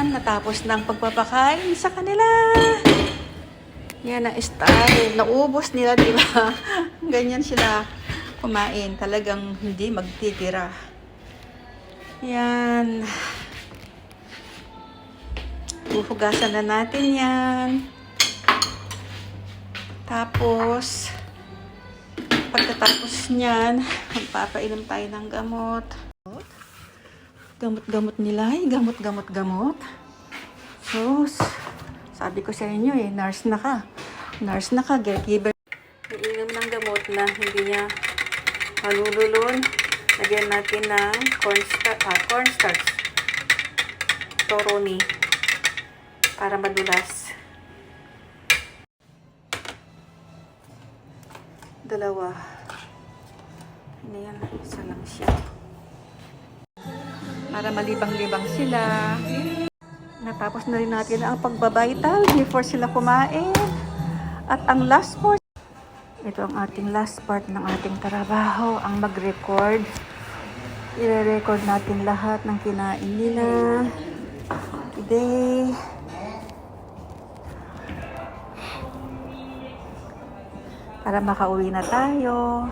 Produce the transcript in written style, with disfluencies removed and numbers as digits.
Yan, natapos na ang pagpapakain sa kanila. Yan ang style. Naubos nila, di ba? Ganyan sila kumain. Talagang hindi magtitira. Yan. Huhugasan na natin yan. Tapos, pagkatapos niyan, magpapainom tayo ng gamot. Gamot-gamot nila, gamot-gamot-gamot. So, sabi ko sa inyo nurse na ka. Nurse na ka, caregiver. Iinom ng gamot na hindi niya malululon. Lagyan natin ng cornstarch. Toroni. Para madulas. Dalawa. Ano yan? Isa lang siya. Para malibang-libang sila. Natapos na rin natin ang pagbabital before sila kumain. At ang last part, ito ang ating last part ng ating trabaho, ang mag-record. I-record natin lahat ng kinain nila today. Para makauwi na tayo.